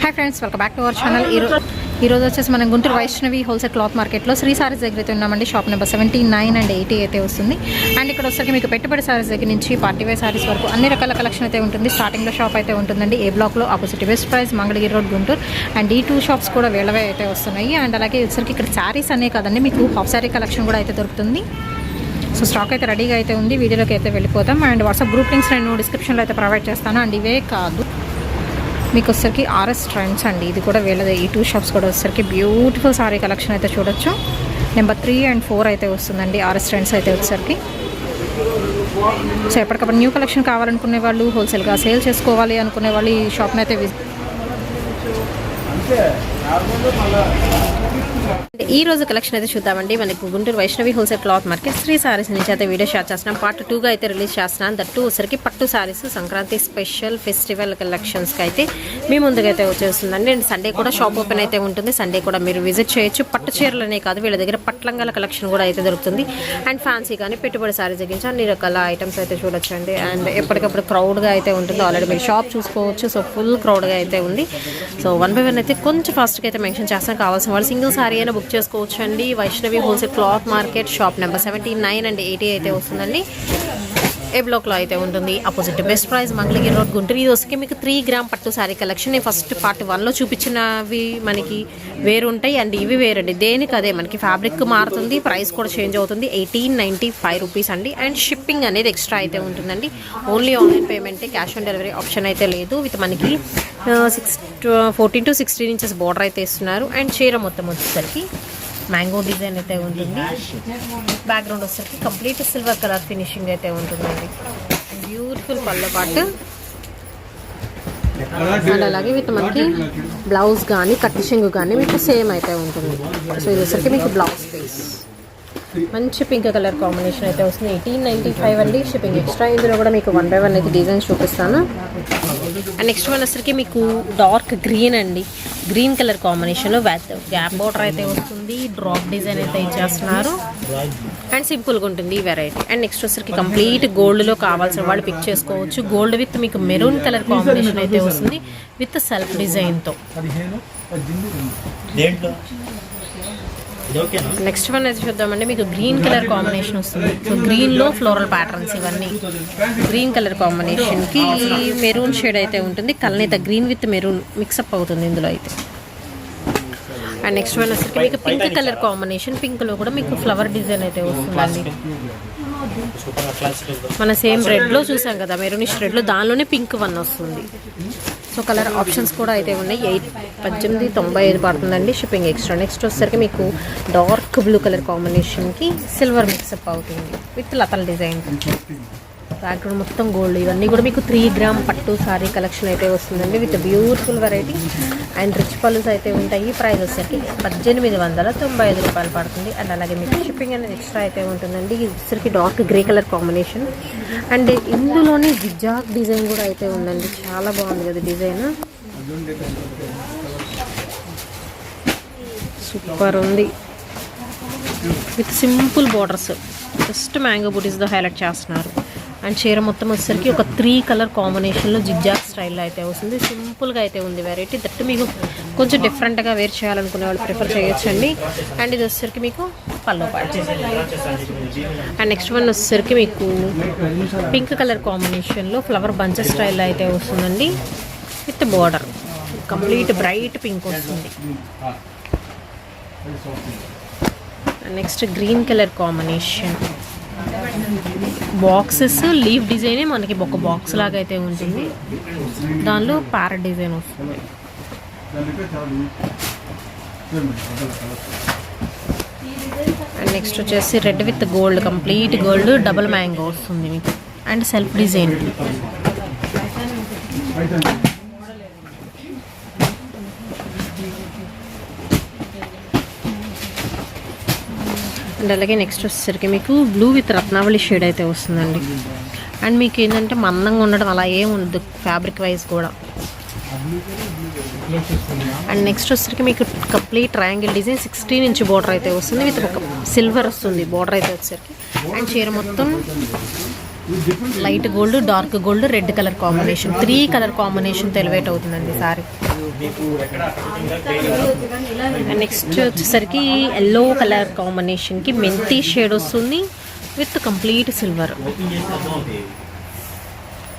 Hi friends, welcome back to our channel. ఈరోజు వచ్చేసి మనం గుంటూరు వైష్ణవి హోల్సేల్ క్లాత్ మార్కెట్లో శ్రీ సారీస్ దగ్గర అయితే ఉన్నామండి. షాప్ నెంబర్ 79 అండ్ 80 అయితే వస్తుంది. అండ్ ఇక్కడ వచ్చేసరికి మీకు పెట్టుబడి సారీస్ దగ్గర నుంచి పార్టీవేర్ సారీస్ వరకు అన్ని రకాల కలెక్షన్ అయితే ఉంటుంది. స్టార్టింగ్లో షాప్ అయితే ఉంటుందండి. ఏ బ్లాక్లో opposite west price Mangalagiri road Guntur. And ఈ 2 షాప్స్ కూడా వేళవే అయితే వస్తున్నాయి. అండ్ అలాగే వచ్చేసరికి ఇక్కడ శారీస్ అనే కాదండి, మీకు హాఫ్ శారీ కలెక్షన్ కూడా అయితే దొరుకుతుంది. సో స్టాక్ అయితే రెడీగా అయితే ఉంది. వీడియోలోకి అయితే వెళ్ళిపోతాం. అండ్ వాట్సాప్ గ్రూప్ లింక్స్ నేను డిస్క్రిప్షన్లో అయితే ప్రొవైడ్ చేస్తాను. అండ్ ఇవే కాదు, మీకు వచ్చేసరికి ఆర్ఎస్ ట్రెండ్స్ అండి, ఇది కూడా వీళ్ళది. ఈ 2 షాప్స్ కూడా వచ్చేసరికి బ్యూటిఫుల్ సారీ కలెక్షన్ అయితే చూడొచ్చు. నెంబర్ 3 and 4 అయితే వస్తుందండి ఆర్ఎస్ ట్రెండ్స్ అయితే వచ్చేసరికి. సో ఎప్పటికప్పుడు న్యూ కలెక్షన్ కావాలనుకునే వాళ్ళు, హోల్సేల్గా సేల్ చేసుకోవాలి అనుకునే వాళ్ళు ఈ షాప్ని అయితే ఈ రోజు కలెక్షన్ అయితే చూద్దామండి. మనకు Guntur Vaishnavi wholesale cloth market Shri sarees నుంచి అయితే వీడియో షేర్ చేస్తున్నాం. పార్ట్ 2గా అయితే రిలీజ్ చేస్తున్నాను. దట్టు వచ్చరికి పట్టు సారీస్ సంక్రాంతి స్పెషల్ ఫెస్టివల్ కలెక్షన్స్కి అయితే మీ ముందుగా అయితే వచ్చేస్తుందండి. అండ్ సండే కూడా షాప్ ఓపెన్ అయితే ఉంటుంది. సండే కూడా మీరు విజిట్ చేయొచ్చు. పట్టు చీరలనే కాదు, వీళ్ళ దగ్గర పట్లంగాల కలెక్షన్ కూడా అయితే దొరుకుతుంది. అండ్ ఫ్యాన్సీ కానీ పెట్టుబడి సారీస్ దగ్గర అన్ని రకాల ఐటమ్స్ అయితే చూడొచ్చండి. అండ్ ఎప్పటికప్పుడు క్రౌడ్గా అయితే ఉంటుంది. ఆల్రెడీ మీరు షాప్ చూసుకోవచ్చు. సో ఫుల్ క్రౌడ్గా అయితే ఉంది. సో 1 by 1 అయితే కొంచెం ఫాస్ట్గా అయితే మెన్షన్ చేస్తాను. కావాల్సిన వాళ్ళు సింగిల్ సారీ అయినా బుక్ చేసుకోవచ్చు అండి. Vaishnavi wholesale cloth market shop number 79 and 80 అయితే వస్తుందండి. ఏ బ్లాక్లో అయితే ఉంటుంది. Opposite best price Mangalagiri road Guntur. ఇది వచ్చి మీకు 3 గ్రామ్ పట్టు శారీ కలెక్షన్. నేను ఫస్ట్ పార్ట్ 1లో చూపించినవి మనకి వేరు ఉంటాయి అండ్ ఇవి వేరండి. దేనికి అదే మనకి ఫ్యాబ్రిక్ మారుతుంది, ప్రైస్ కూడా చేంజ్ అవుతుంది. 1895 రూపీస్ అండి. అండ్ షిప్పింగ్ అనేది ఎక్స్ట్రా అయితే ఉంటుందండి. ఓన్లీ ఆన్లైన్ పేమెంటే, క్యాష్ ఆన్ డెలివరీ ఆప్షన్ అయితే లేదు. విత్ మనకి 14 to 16 ఇంచెస్ బార్డర్ అయితే ఇస్తున్నారు. అండ్ చీర మొత్తం వచ్చేసరికి మ్యాంగో డిజైన్ అయితే ఉంటుంది. బ్యాక్గ్రౌండ్ వచ్చేసరికి కంప్లీట్ సిల్వర్ కలర్ ఫినిషింగ్ అయితే ఉంటుందండి. బ్యూటిఫుల్ పళ్ళ పాటు. అండ్ అలాగే విత్ మనకి బ్లౌజ్ కానీ కటింగ్ కానీ మీకు సేమ్ అయితే ఉంటుంది. సో ఇది వచ్చేసరికి మీకు బ్లౌజ్ పీస్ మంచి పింక్ కలర్ కాంబినేషన్ అయితే వస్తుంది. 1895 అండి. Shipping extra. ఇందులో కూడా మీకు 1 by 1 అయితే డిజైన్స్ చూపిస్తాను. అండ్ నెక్స్ట్ వన్ వచ్చరికి మీకు డార్క్ గ్రీన్ అండి. గ్రీన్ కలర్ కాంబినేషన్లో గ్యాప్ బార్డర్ అయితే వస్తుంది. డ్రాప్ డిజైన్ అయితే ఇచ్చేస్తున్నారు. అండ్ సింపుల్గా ఉంటుంది ఈ వెరైటీ. అండ్ నెక్స్ట్ వచ్చరికి కంప్లీట్ గోల్డ్లో కావాల్సిన వాళ్ళు పిక్ చేసుకోవచ్చు. గోల్డ్ విత్ మీకు మెరూన్ కలర్ కాంబినేషన్ అయితే వస్తుంది విత్ సెల్ఫ్ డిజైన్తో. నెక్స్ట్ వన్ అయితే చూద్దామండి. మీకు గ్రీన్ కలర్ కాంబినేషన్ వస్తుంది. సో గ్రీన్లో ఫ్లోరల్ ప్యాటర్న్స్ ఇవన్నీ. గ్రీన్ కలర్ కాంబినేషన్కి మెరూన్ షేడ్ అయితే ఉంటుంది. కలనేత గ్రీన్ విత్ మెరూన్ మిక్సప్ అవుతుంది ఇందులో అయితే. అండ్ నెక్స్ట్ వన్ వచ్చేసరికి మీకు పింక్ కలర్ కాంబినేషన్. పింక్లో కూడా మీకు ఫ్లవర్ డిజైన్ అయితే వస్తుందండి. మన సేమ్ రెడ్లో చూసాం కదా, మెరూనిష్ రెడ్లో, దానిలోనే పింక్ వన్ వస్తుంది. సో కలర్ ఆప్షన్స్ కూడా అయితే ఉన్నాయి. 1895 పడుతుందండి. Shipping extra. నెక్స్ట్ వచ్చేసరికి మీకు డార్క్ బ్లూ కలర్ కాంబినేషన్కి సిల్వర్ మిక్సప్ అవుతుంది విత్ లతల్ డిజైన్. బ్యాక్గ్రౌండ్ మొత్తం గోల్డ్. ఇవన్నీ కూడా మీకు 3 గ్రామ్ పట్టు సారీ కలెక్షన్ అయితే వస్తుందండి with beautiful variety. And rich పళ్ళుస్ అయితే ఉంటాయి. ప్రైస్ వచ్చేసరికి 1895 రూపాయలు పడుతుంది. అండ్ అలాగే మీకు షిప్పింగ్ అనేది ఎక్స్ట్రా అయితే ఉంటుందండి. ఇది వచ్చేసరికి dark grey colour combination. And ఇందులోనే జిగ్జాగ్ డిజైన్ కూడా అయితే ఉందండి. చాలా బాగుంది కదా డిజైన్, సూపర్ ఉంది. With simple borders, just mango బూటీస్తో హైలైట్ చేస్తున్నారు. అండ్ చీర మొత్తం వచ్చేసరికి ఒక 3 కలర్ కాంబినేషన్లో జిగ్జాగ్ స్టైల్లో అయితే వస్తుంది. సింపుల్గా అయితే ఉంది వెరైటీ. దట్టు మీకు కొంచెం డిఫరెంట్గా వేర్ చేయాలనుకునే వాళ్ళు ప్రిఫర్ చేయొచ్చండి. అండ్ ఇది వచ్చేసరికి మీకు పల్లో పాటు. అండ్ నెక్స్ట్ వన్ వచ్చేసరికి మీకు పింక్ కలర్ కాంబినేషన్లో ఫ్లవర్ బంచెస్ స్టైల్లో అయితే వస్తుందండి with border. Complete bright pink వస్తుంది. Next green colour combination. Boxes leaf డిజైనే మనకి ఒక బాక్స్ లాగా అయితే ఉంటుంది. దానిలో ప్యారెట్ డిజైన్ వస్తుంది. అండ్ నెక్స్ట్ వచ్చేసి red with gold, complete gold double mango వస్తుంది మీకు. And self design. అండ్ అలాగే నెక్స్ట్ వచ్చేసరికి మీకు బ్లూ విత్ రత్నావళి షేడ్ అయితే వస్తుందండి. అండ్ మీకు ఏంటంటే మందంగా ఉండడం అలా ఏం ఉండదు ఫ్యాబ్రిక్ వైజ్ కూడా. అండ్ నెక్స్ట్ వచ్చేసరికి మీకు complete triangle design 16 inch border అయితే వస్తుంది విత్ ఒక సిల్వర్ వస్తుంది బార్డర్ అయితే వచ్చేసరికి. అండ్ చీర మొత్తం light gold, dark gold, red colour combination, 3 colour combination elevate అవుతుందండి సారీ. నెక్స్ట్ వచ్చేసరికి ఎల్లో కలర్ కాంబినేషన్కి మెంతి షేడ్ వస్తుంది విత్ కంప్లీట్ సిల్వర్.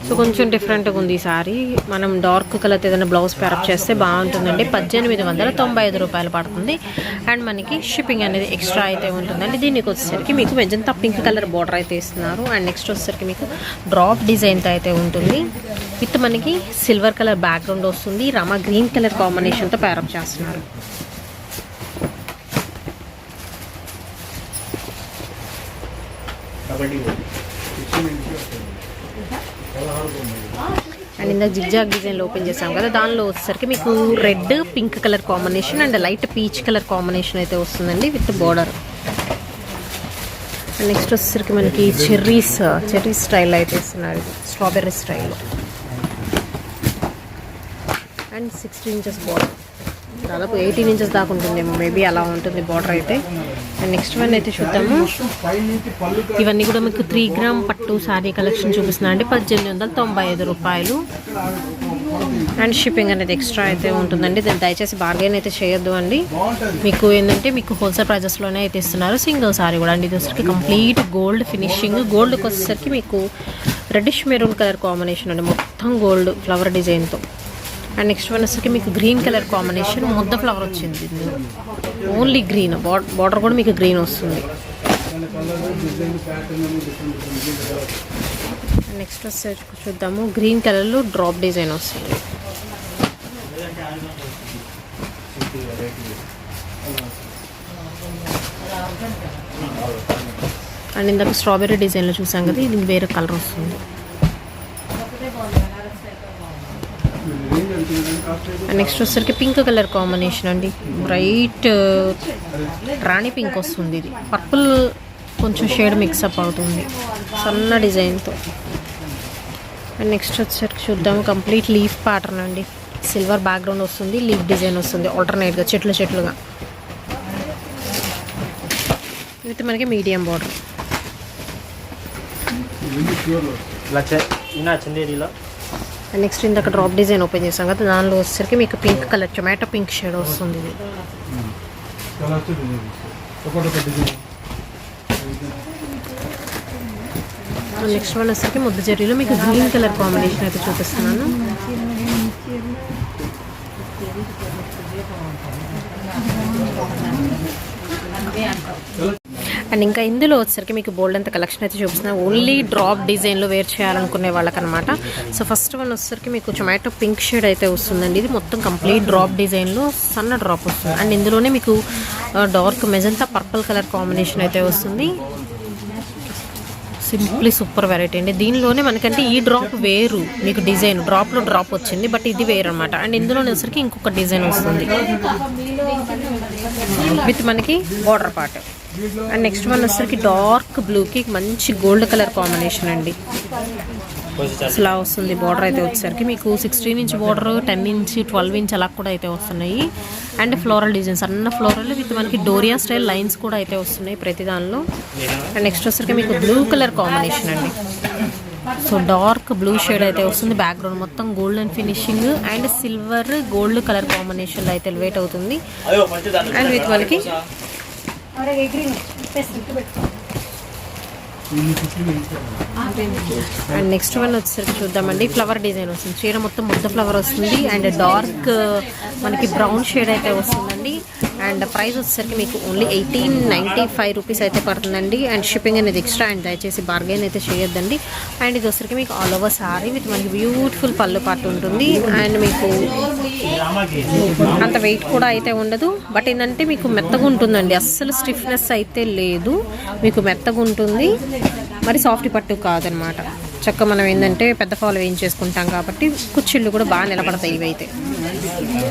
సో కొంచెం డిఫరెంట్గా ఉంది ఈ సారీ. మనం డార్క్ కలర్ ఏదైనా బ్లౌజ్ ప్యారప్ చేస్తే బాగుంటుందండి. 1895 రూపాయలు పడుతుంది. అండ్ మనకి షిప్పింగ్ అనేది ఎక్స్ట్రా అయితే ఉంటుందండి. దీనికి వచ్చేసరికి మీకు మెజంతా పింక్ కలర్ బార్డర్ అయితే ఇస్తున్నారు. అండ్ నెక్స్ట్ వచ్చేసరికి మీకు డ్రాప్ డిజైన్తో అయితే ఉంటుంది విత్ మనకి సిల్వర్ కలర్ బ్యాక్గ్రౌండ్ వస్తుంది. రామా గ్రీన్ కలర్ కాంబినేషన్తో ప్యారప్ చేస్తున్నారు. అండ్ ఇందాక జిగ్జాగ్ డిజైన్లో ఓపెన్ చేసాం కదా, దానిలో వచ్చేసరికి మీకు red pink colour combination and light peach colour combination అయితే వస్తుందండి విత్ బోర్డర్. అండ్ నెక్స్ట్ వచ్చేసరికి మనకి చెర్రీ స్టైల్ అయితే ఇస్తున్నారు, స్ట్రాబెర్రీ స్టైల్లో. అండ్ 16 ఇంచెస్ బార్డర్, దాదాపు 18 ఇంచెస్ దాకా ఉంటుందేమో మేబీ, అలా ఉంటుంది బార్డర్ అయితే. అండ్ నెక్స్ట్ వన్ అయితే చూద్దాము. ఇవన్నీ కూడా మీకు 3 గ్రామ్ పట్టు శారీ కలెక్షన్ చూపిస్తున్నా అండి. 1895 రూపాయలు. అండ్ షిప్పింగ్ అనేది ఎక్స్ట్రా అయితే ఉంటుందండి. దాన్ని దయచేసి బార్గెన్ అయితే చేయొద్దు అండి. మీకు ఏంటంటే మీకు హోల్సేల్ ప్రైజెస్లోనే అయితే ఇస్తున్నారు. సింగిల్ శారీ కూడా అండి. ఇది వచ్చరికి కంప్లీట్ గోల్డ్ ఫినిషింగ్. గోల్డ్కి వచ్చేసరికి మీకు రెడ్డిష్ మెరూన్ కలర్ కాంబినేషన్ అండి, మొత్తం గోల్డ్ ఫ్లవర్ డిజైన్తో. అండ్ నెక్స్ట్ వన్ వచ్చేసరికి మీకు గ్రీన్ కలర్ కాంబినేషన్, ముద్ద ఫ్లవర్ వచ్చింది. ఓన్లీ గ్రీన్, బార్డర్ కూడా మీకు గ్రీన్ వస్తుంది. నెక్స్ట్ వచ్చేసి చూద్దాము, గ్రీన్ కలర్లో డ్రాప్ డిజైన్ వస్తుంది. అండ్ ఇందాక స్ట్రాబెర్రీ డిజైన్లో చూసాం కదా, ఇది వేరే కలర్ వస్తుంది. నెక్స్ట్ వచ్చేసరికి పింక్ కలర్ కాంబినేషన్ అండి, బ్రైట్ రాణి పింక్ వస్తుంది. ఇది పర్పుల్ కొంచెం షేడ్ మిక్సప్ అవుతుంది సన్న డిజైన్తో. అండ్ నెక్స్ట్ వచ్చేసరికి చూద్దాము, కంప్లీట్ లీఫ్ ప్యాటర్న్ అండి, సిల్వర్ బ్యాక్గ్రౌండ్ వస్తుంది, లీఫ్ డిజైన్ వస్తుంది ఆల్టర్నేట్గా చెట్లుగా విత్ మనకి మీడియం బార్డర్. నెక్స్ట్ ఇందాక డ్రాప్ డిజైన్ ఓపెన్ చేసాం కదా, దానిలో వచ్చేసరికి మీకు pink colour tomato pink shade వస్తుంది. నెక్స్ట్ వన్ వచ్చేసరికి ముద్ద జరీలో మీకు గ్రీన్ కలర్ కాంబినేషన్ అయితే చూపిస్తున్నాను. అండ్ ఇంకా ఇందులో వచ్చేసరికి మీకు బోల్డ్ అంత కలెక్షన్ అయితే చూపిస్తున్నాను. ఓన్లీ డ్రాప్ డిజైన్లో వేర్ చేయాలనుకునే వాళ్ళకనమాట. సో ఫస్ట్ వన్ వచ్చేసరికి మీకు టొమాటో పింక్ షేడ్ అయితే వస్తుందండి. ఇది మొత్తం కంప్లీట్ డ్రాప్ డిజైన్లో సన్న డ్రాప్ వస్తుంది. అండ్ ఇందులోనే మీకు dark magenta purple colour combination అయితే వస్తుంది. సింప్లీ సూపర్ వెరైటీ అండి. దీనిలోనే మనకంటే ఈ డ్రాప్ వేరు, మీకు డిజైన్ డ్రాప్లో డ్రాప్ వచ్చింది, బట్ ఇది వేరు అనమాట. అండ్ ఇందులోనే వచ్చరికి ఇంకొక డిజైన్ వస్తుంది విత్ మనకి border part. And next one వచ్చరికి డార్క్ బ్లూకి మంచి గోల్డ్ కలర్ కాంబినేషన్ అండి, అసలు వస్తుంది. బార్డర్ అయితే వచ్చేసరికి మీకు 16 ఇంచ్ బార్డర్, 10 ఇంచ్, 12 ఇంచ్ అలా కూడా అయితే వస్తున్నాయి. అండ్ ఫ్లోరల్ డిజైన్స్, అన్న ఫ్లోరల్ విత్ మనకి డోరియా స్టైల్ లైన్స్ కూడా అయితే వస్తున్నాయి ప్రతి దానిలో. అండ్ నెక్స్ట్ వచ్చరికి మీకు బ్లూ కలర్ కాంబినేషన్ అండి, సో డార్క్ బ్లూ షేడ్ అయితే వస్తుంది. బ్యాక్గ్రౌండ్ మొత్తం golden finishing and silver gold colour కాంబినేషన్లో అయితే ఎలివేట్ అవుతుంది. అండ్ విత్ మనకి అండ్ నెక్స్ట్ వన్ వచ్చేసరికి చూద్దామండి, ఫ్లవర్ డిజైన్ వస్తుంది. చీర మొత్తం ముద్ద ఫ్లవర్ వస్తుంది అండ్ డార్క్ మనకి బ్రౌన్ షేడ్ అయితే వస్తుందండి. అండ్ ప్రైస్ వచ్చేసరికి మీకు ఓన్లీ 1895 రూపీస్ అయితే పడుతుందండి. అండ్ షిప్పింగ్ అనేది ఎక్స్ట్రా. అండ్ దయచేసి బార్గెన్ అయితే చేయొద్దండి. అండ్ ఇది వచ్చేసరికి మీకు ఆల్ ఓవర్ సారీ విత్ మనకి బ్యూటిఫుల్ పళ్ళు పాటు ఉంటుంది. అండ్ మీకు అంత వెయిట్ కూడా అయితే ఉండదు, బట్ ఏంటంటే మీకు మెత్తగా ఉంటుందండి, అస్సలు స్టిఫ్నెస్ అయితే లేదు, మీకు మెత్తగా ఉంటుంది, మరి సాఫ్ట్ పట్టు కాదనమాట. చక్కగా మనం ఏంటంటే పెద్ద ఫాల్ వేయించేసుకుంటాం కాబట్టి కుచ్చిళ్ళు కూడా బాగా నిలబడతాయి ఇవైతే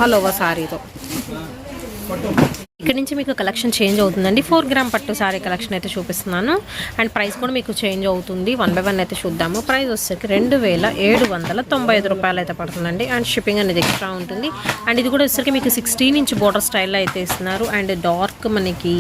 ఆల్ ఓవర్ సారీతో. ఇక్కడ నుంచి మీకు కలెక్షన్ చేంజ్ అవుతుందండి. 4 గ్రామ్ పట్టు సారీ కలెక్షన్ అయితే చూపిస్తున్నాను. అండ్ ప్రైస్ కూడా మీకు చేంజ్ అవుతుంది. 1 by 1 అయితే చూద్దాము. ప్రైస్ వచ్చేసరికి 2795 రూపాయలు అయితే పడుతుందండి. అండ్ షిప్పింగ్ అనేది ఎక్స్ట్రా ఉంటుంది. అండ్ ఇది కూడా వచ్చేసరికి మీకు 16 ఇంచ్ బోర్డర్ స్టైల్లో అయితే ఇస్తున్నారు. అండ్ డార్క్ మనకి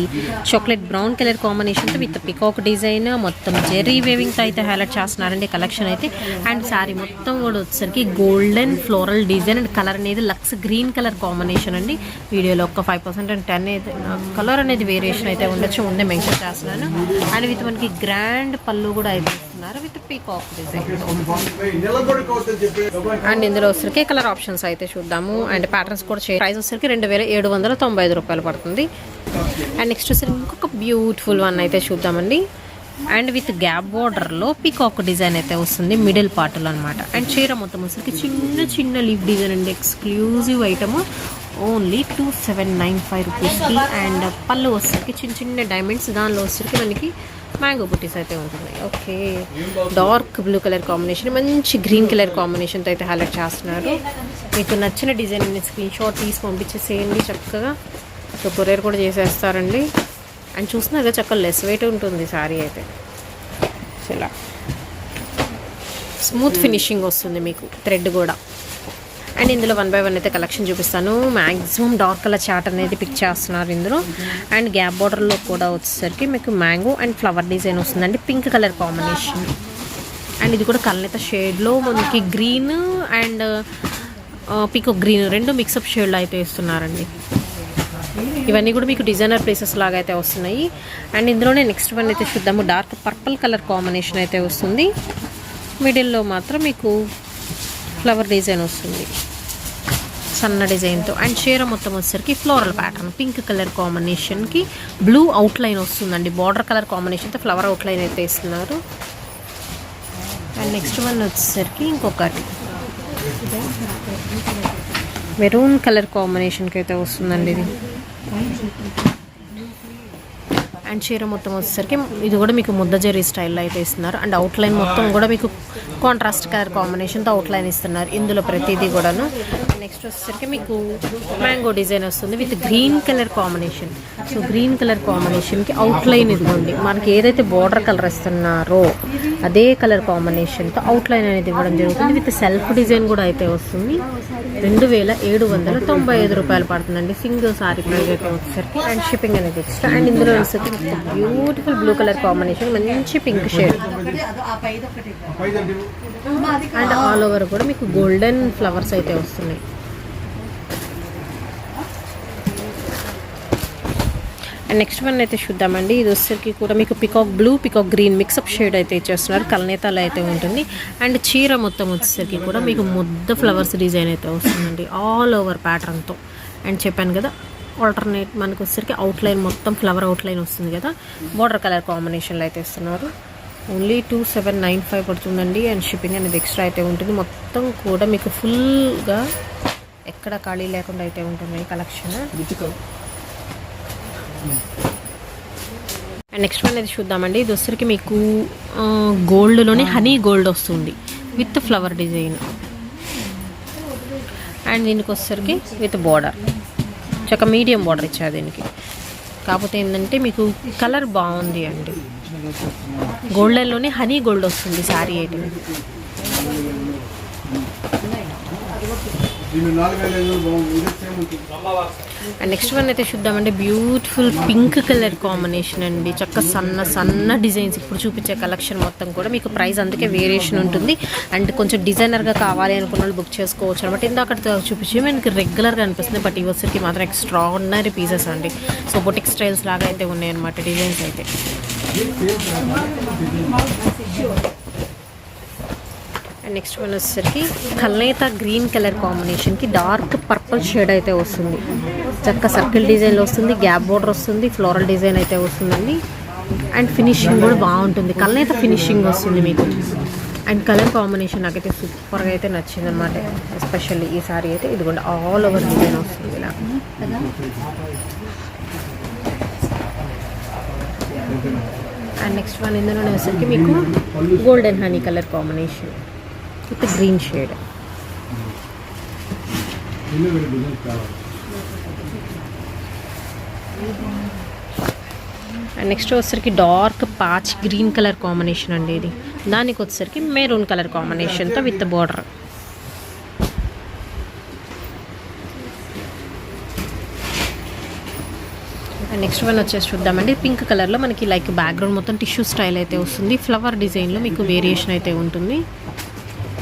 చాక్లెట్ బ్రౌన్ కలర్ కాంబినేషన్తో విత్ పికాక్ డిజైన్ మొత్తం జెరీ వేవింగ్తో అయితే హైలైట్ చేస్తున్నారండి కలెక్షన్ అయితే. అండ్ సారీ మొత్తం కూడా వచ్చేసరికి golden floral design and colour అనేది లక్స్ గ్రీన్ కలర్ కాంబినేషన్ అండి. వీడియోలో ఒక 5% అండ్ 10 అయితే కలర్ అనేది వేరియేషన్ అయితే ఉండొచ్చు, ముందే మెన్షన్ చేస్తున్నాను. అండ్ విత్ మనకి గ్రాండ్ పళ్ళు కూడా అయితే ఇస్తున్నారు విత్ పీకాక్ డిజైన్. అండ్ ఇందులో వచ్చరికి కలర్ ఆప్షన్స్ అయితే చూద్దాము. అండ్ ప్యాటర్న్స్ కూడా ప్రైస్ వచ్చరికి 2795 రూపాయలు పడుతుంది. అండ్ నెక్స్ట్ వచ్చరికి ఇంకొక బ్యూటిఫుల్ వన్ అయితే చూద్దామండి. అండ్ విత్ గ్యాప్ బార్డర్లో పీకాక్ డిజైన్ అయితే వస్తుంది మిడిల్ పార్ట్లో అనమాట. అండ్ చీర మొత్తం వచ్చరికి చిన్న లీఫ్ డిజైన్ అండి, ఎక్స్క్లూజివ్ ఐటమ్, ఓన్లీ 2795 రూపీస్కి. అండ్ పళ్ళు వచ్చరికి చిన్న డైమండ్స్, దానిలో వచ్చరికి మనకి మ్యాంగో బుట్టీస్ అయితే ఉంటుంది. Okay, dark blue colour combination, మంచి గ్రీన్ కలర్ కాంబినేషన్తో అయితే హైలైట్ చేస్తున్నారు. మీకు నచ్చిన డిజైన్ స్క్రీన్ షాట్ తీసి పంపించేసేయండి చక్కగా. సో కొరియర్ కూడా చేసేస్తారండి. అండ్ చూస్తున్నారు కదా చక్కగా లెస్ వెయిట్ ఉంటుంది సారీ అయితే. ఇలా స్మూత్ ఫినిషింగ్ వస్తుంది మీకు, థ్రెడ్ కూడా. అండ్ ఇందులో 1 by 1 అయితే కలెక్షన్ చూపిస్తాను. మ్యాక్సిమం డార్క్ కలర్ చార్ట్ అనేది పిక్ చేస్తున్నారు ఇందులో. అండ్ గ్యాప్ బార్డర్లో కూడా వచ్చేసరికి మీకు మ్యాంగో అండ్ ఫ్లవర్ డిజైన్ వస్తుందండి, పింక్ కలర్ కాంబినేషన్. అండ్ ఇది కూడా కలనేత షేడ్లో మనకి గ్రీన్ అండ్ పీకాక్ గ్రీన్ రెండు మిక్సప్ షేడ్లో అయితే ఇస్తున్నారండి. ఇవన్నీ కూడా మీకు డిజైనర్ ప్లేసెస్ లాగా అయితే వస్తున్నాయి. అండ్ ఇందులోనే నెక్స్ట్ వన్ అయితే చూద్దాము. డార్క్ పర్పుల్ కలర్ కాంబినేషన్ అయితే వస్తుంది, మిడిల్లో మాత్రం మీకు ఫ్లవర్ డిజైన్ వస్తుంది సన్న డిజైన్తో. అండ్ చీర మొత్తం వచ్చేసరికి ఫ్లోరల్ ప్యాటర్న్, పింక్ కలర్ కాంబినేషన్కి బ్లూ అవుట్లైన్ వస్తుందండి, బార్డర్ కలర్ కాంబినేషన్తో ఫ్లవర్ అవుట్లైన్ అయితే ఇస్తున్నారు. అండ్ నెక్స్ట్ వన్ వచ్చేసరికి ఇంకొకటి మెరూన్ కలర్ కాంబినేషన్కి అయితే వస్తుందండి ఇది. అండ్ చీర మొత్తం వచ్చేసరికి ఇది కూడా మీకు ముద్ద జరీ స్టైల్లో అయితే ఇస్తున్నారు. అండ్ అవుట్లైన్ మొత్తం కూడా మీకు కాంట్రాస్ట్ కలర్ కాంబినేషన్తో అవుట్లైన్ ఇస్తున్నారు ఇందులో ప్రతిదీ కూడాను. నెక్స్ట్ వచ్చేసరికి మీకు మ్యాంగో డిజైన్ వస్తుంది with green colour combination. So green colour కాంబినేషన్కి అవుట్లైన్ ఇదిగోండి, మనకి ఏదైతే బార్డర్ కలర్ ఇస్తున్నారో అదే కలర్ కాంబినేషన్తో అవుట్లైన్ అనేది ఇవ్వడం జరుగుతుంది. విత్ సెల్ఫ్ డిజైన్ కూడా అయితే వస్తుంది. 2795 రూపాయలు పడుతుందండి సింగిల్ సారీ ప్రైస్ అయితే వచ్చేసరికి. అండ్ షిప్పింగ్ అనేది ఎక్స్ట్రా. అండ్ ఇందులో వచ్చేసరికి బ్యూటిఫుల్ బ్లూ కలర్ కాంబినేషన్, మంచి pink shade. And all over కూడా మీకు గోల్డెన్ ఫ్లవర్స్ అయితే వస్తున్నాయి. అండ్ నెక్స్ట్ వన్ అయితే చూద్దామండి. ఇది వచ్చేసరికి కూడా మీకు peacock blue peacock green mixup shade అయితే ఇచ్చేస్తున్నారు, కల్నేతాలు అయితే ఉంటుంది. అండ్ చీర మొత్తం వచ్చేసరికి కూడా మీకు ముద్ద ఫ్లవర్స్ డిజైన్ అయితే వస్తుందండి ఆల్ ఓవర్ ప్యాటర్న్తో. అండ్ చెప్పాను కదా ఆల్టర్నేట్ మనకు వచ్చేసరికి అవుట్లైన్ మొత్తం ఫ్లవర్ అవుట్లైన్ వస్తుంది కదా, బార్డర్ కలర్ కాంబినేషన్లో అయితే ఇస్తున్నారు. ఓన్లీ 2795 పడుతుందండి. అండ్ షిప్పింగ్ అనేది ఎక్స్ట్రా అయితే ఉంటుంది. మొత్తం కూడా మీకు ఫుల్గా ఎక్కడ ఖాళీ లేకుండా అయితే ఉంటుంది ఈ కలెక్షన్. అండ్ నెక్స్ట్ వన్ అయితే చూద్దామండి. ఇది వచ్చరికి మీకు గోల్డ్లోనే హనీ గోల్డ్ వస్తుంది విత్ ఫ్లవర్ డిజైన్. అండ్ దీనికి వచ్చరికి విత్ బార్డర్ చక్క మీడియం బార్డర్ ఇచ్చారు దీనికి. కాకపోతే ఏంటంటే మీకు కలర్ బాగుంది అండి, గోల్డెన్లోనే హనీ గోల్డ్ వస్తుంది శారీ అయితే. అండ్ నెక్స్ట్ వన్ అయితే చూద్దామండి. బ్యూటిఫుల్ పింక్ కలర్ కాంబినేషన్ అండి, చక్క సన్న డిజైన్స్. ఇప్పుడు చూపించే కలెక్షన్ మొత్తం కూడా మీకు ప్రైస్ అందుకే వేరియేషన్ ఉంటుంది. అండ్ కొంచెం డిజైనర్గా కావాలి అనుకున్న వాళ్ళు బుక్ చేసుకోవచ్చు అనమాట. ఇందాక చూపించి మనకి రెగ్యులర్గా అనిపిస్తుంది, బట్ ఈ వచ్చరికి మాత్రం ఎక్స్ట్రాడినరీ పీసెస్ అండి. సో బొటిక్ స్టైల్స్ లాగా అయితే ఉన్నాయన్నమాట డిజైన్స్ అయితే. అండ్ నెక్స్ట్ వన్ వచ్చేసరికి కల్నేతా గ్రీన్ కలర్ కాంబినేషన్కి డార్క్ పర్పుల్ షేడ్ అయితే వస్తుంది, చక్క సర్కిల్ డిజైన్లో వస్తుంది, గ్యాప్ బోర్డర్ వస్తుంది, ఫ్లోరల్ డిజైన్ అయితే వస్తుందండి. అండ్ ఫినిషింగ్ కూడా బాగుంటుంది, కల్నేతా ఫినిషింగ్ వస్తుంది మీకు. అండ్ కలర్ కాంబినేషన్ నాకైతే సూపర్గా అయితే నచ్చింది అనమాట. ఎస్పెషల్లీ ఈ సారీ అయితే ఇదిగోండి ఆల్ ఓవర్ డిజైన్ వస్తుంది ఇలా. అండ్ నెక్స్ట్ వన్ ఇందులోనే వచ్చేసరికి మీకు golden honey colour combination with green shade. And next వచ్చేసరికి dark patch green colour combination అండి ఇది. దానికి వచ్చేసరికి మెరూన్ కలర్ కాంబినేషన్తో with border. And next one వచ్చేసి చూద్దామండి. పింక్ కలర్లో మనకి లైక్ బ్యాక్గ్రౌండ్ మొత్తం టిష్యూ స్టైల్ అయితే వస్తుంది. ఫ్లవర్ డిజైన్లో మీకు వేరియేషన్ అయితే ఉంటుంది.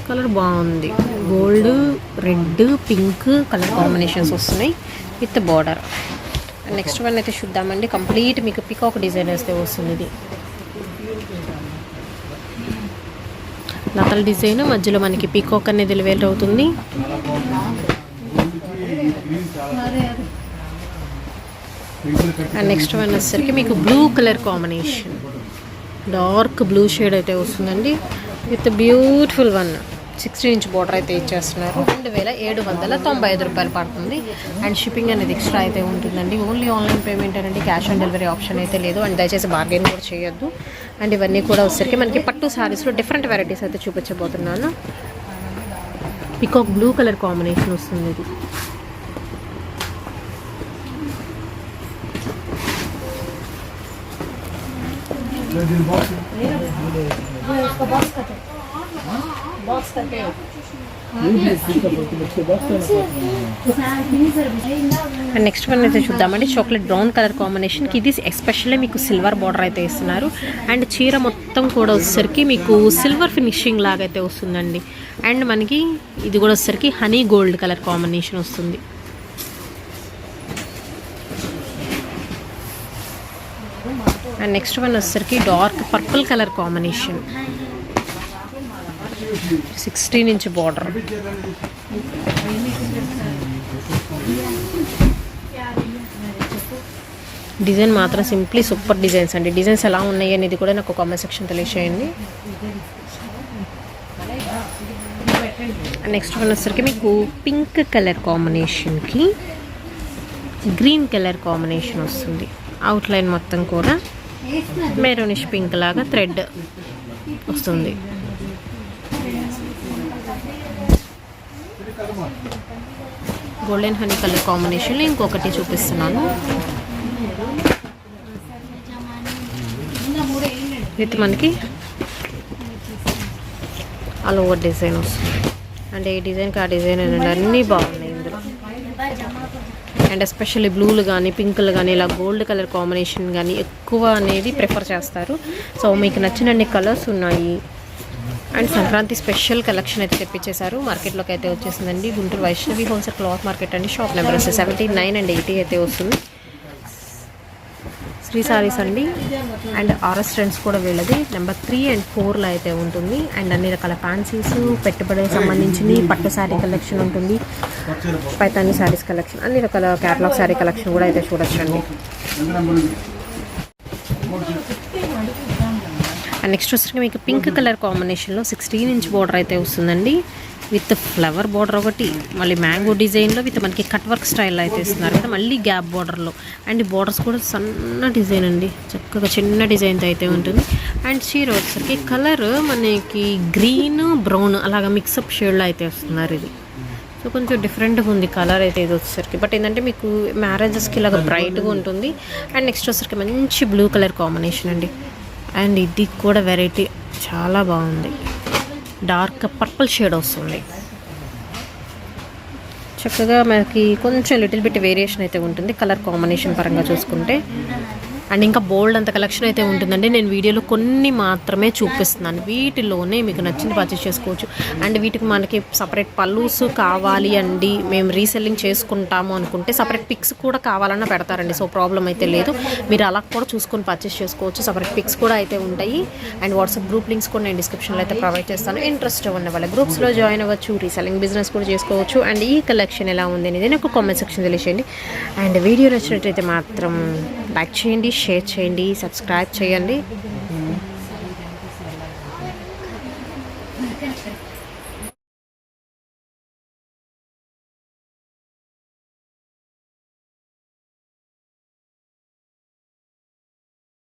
కలర్ బాగుంది. Gold, red, pink colour combinations వస్తున్నాయి విత్ బార్డర్. నెక్స్ట్ వన్ అయితే చూద్దామండి. కంప్లీట్ మీకు పికాక్ డిజైన్ అయితే వస్తుంది. ఇది లతల్ డిజైన్ మధ్యలో మనకి పికాక్ అనేది ఎలివేట్ అవుతుంది. అండ్ నెక్స్ట్ వన్ వచ్చేసరికి మీకు blue colour combination, dark blue shade అయితే వస్తుందండి with beautiful one 16 inch border అయితే ఇచ్చేస్తున్నారు. 2795 రూపాయలు పడుతుంది. అండ్ షిప్పింగ్ అనేది ఎక్స్ట్రా అయితే ఉంటుందండి. ఓన్లీ ఆన్లైన్ పేమెంట్ అనేది, క్యాష్ ఆన్ డెలివరీ ఆప్షన్ అయితే లేదు. అండ్ దయచేసి బార్గెన్ కూడా చేయొద్దు. అండ్ ఇవన్నీ కూడా వచ్చేసరికి మనకి పట్టు శారీస్లో డిఫరెంట్ వెరైటీస్ అయితే చూపించబోతున్నాను. పికాక్ బ్లూ కలర్ కాంబినేషన్ వస్తుంది. ఇది అండ్ నెక్స్ట్ వన్ అయితే చూద్దామండి. చాక్లెట్ బ్రౌన్ కలర్ కాంబినేషన్కి ఇది ఎస్పెషల్లీ మీకు సిల్వర్ బార్డర్ అయితే ఇస్తున్నారు. అండ్ చీర మొత్తం కూడా వచ్చేసరికి మీకు సిల్వర్ ఫినిషింగ్ లాగా అయితే వస్తుందండి. అండ్ మనకి ఇది కూడా వచ్చేసరికి హనీ గోల్డ్ కలర్ కాంబినేషన్ వస్తుంది. అండ్ నెక్స్ట్ వన్ వచ్చేసరికి dark purple colour combination, 16 inch border. Design మాత్రం సింప్లీ సూపర్ డిజైన్స్ అండి. డిజైన్స్ ఎలా ఉన్నాయి అనేది కూడా నాకు కామెంట్ సెక్షన్ తెలియజేయండి. నెక్స్ట్ వన్ వచ్చేసరికి మీకు పింక్ కలర్ కాంబినేషన్కి గ్రీన్ కలర్ కాంబినేషన్ వస్తుంది. అవుట్లైన్ మొత్తం కూడా మెరూనిష్ పింక్ లాగా థ్రెడ్ వస్తుంది. గోల్డెన్ హనీ కలర్ కాంబినేషన్లో ఇంకొకటి చూపిస్తున్నాను. విత్ మనకి ఆల్ ఓవర్ డిజైన్ వస్తుంది. అంటే ఏ డిజైన్కి ఆ డిజైన్ అనేది అన్నీ బాగున్నాయి ఇందులో. అండ్ ఎస్పెషల్లీ బ్లూలు కానీ పింకులు కానీ ఇలా గోల్డ్ కలర్ కాంబినేషన్ కానీ ఎక్కువ అనేది ప్రిఫర్ చేస్తారు. సో మీకు నచ్చినన్ని కలర్స్ ఉన్నాయి. అండ్ సంక్రాంతి స్పెషల్ కలెక్షన్ అయితే తెప్పించేశారు. మార్కెట్లోకి అయితే వచ్చేసిందండి. Guntur Vaishnavi wholesale cloth market అండి. షాప్ నెంబర్ వస్తే 79 అండ్ 80 అయితే వస్తుంది. శ్రీ సారీస్ అండి. అండ్ ఆర్ఎస్ ట్రెండ్స్ కూడా వీళ్ళది నెంబర్ 3 and 4లో అయితే ఉంటుంది. అండ్ అన్ని రకాల ఫ్యాన్సీస్, పెట్టుబడికి సంబంధించింది పట్టు శారీ కలెక్షన్ ఉంటుంది. పైతాని శారీస్ కలెక్షన్, అన్ని రకాల క్యాటలాగ్ శారీ కలెక్షన్ కూడా అయితే చూడొచ్చండి. అండ్ నెక్స్ట్ వచ్చరికి మీకు పింక్ కలర్ కాంబినేషన్లో 16 ఇంచ్ బార్డర్ అయితే వస్తుందండి. విత్ ఫ్లవర్ బార్డర్ ఒకటి, మళ్ళీ మ్యాంగో డిజైన్లో విత్ మనకి కట్ వర్క్ స్టైల్లో అయితే ఇస్తున్నారు కదా, మళ్ళీ గ్యాప్ బార్డర్లో. అండ్ బార్డర్స్ కూడా సన్న డిజైన్ అండి, చక్కగా చిన్న డిజైన్తో అయితే ఉంటుంది. అండ్ చీర వచ్చరికి కలర్ మనకి గ్రీన్ బ్రౌన్ అలాగా మిక్సప్ షేడ్లో అయితే వస్తున్నారు. ఇది సో కొంచెం డిఫరెంట్గా ఉంది కలర్ అయితే ఇది వచ్చేసరికి. బట్ ఏంటంటే మీకు మ్యారేజెస్కి ఇలాగ బ్రైట్గా ఉంటుంది. అండ్ నెక్స్ట్ వచ్చరికి మంచి బ్లూ కలర్ కాంబినేషన్ అండి. అండ్ ఇది కూడా వెరైటీ చాలా బాగుంది. డార్క్ పర్పుల్ షేడ్ వస్తుంది. చక్కగా మనకి కొంచెం లిటిల్ బిట్ వేరియేషన్ అయితే ఉంటుంది కలర్ కాంబినేషన్ పరంగా చూసుకుంటే. అండ్ ఇంకా బోల్డ్ అంత కలెక్షన్ అయితే ఉంటుందండి. నేను వీడియోలో కొన్ని మాత్రమే చూపిస్తున్నాను. వీటిలోనే మీకు నచ్చింది పర్చేస్ చేసుకోవచ్చు. అండ్ వీటికి మనకి సపరేట్ పల్లూస్ కావాలి అండి, మేము రీసెల్లింగ్ చేసుకుంటాము అనుకుంటే సపరేట్ పిక్స్ కూడా కావాలన్నా పెడతారండి. సో ప్రాబ్లం అయితే లేదు, మీరు అలా కూడా చూసుకొని పర్చేస్ చేసుకోవచ్చు. సపరేట్ పిక్స్ కూడా అయితే ఉంటాయి. అండ్ వాట్సాప్ గ్రూప్ లింక్స్ కూడా నేను డిస్క్రిప్షన్లో అయితే ప్రొవైడ్ చేస్తాను. ఇంట్రెస్ట్ ఉన్న వాళ్ళ గ్రూప్స్లో జాయిన్ అవ్వచ్చు, రీసెల్లింగ్ బిజినెస్ కూడా చేసుకోవచ్చు. అండ్ ఈ కలెక్షన్ ఎలా ఉంది అనేది నాకు కామెంట్ సెక్షన్ తెలియజేయండి. అండ్ వీడియో నచ్చినట్టయితే మాత్రం లైక్ చేయండి, షేర్ చేయండి, సబ్స్క్రైబ్ చేయండి.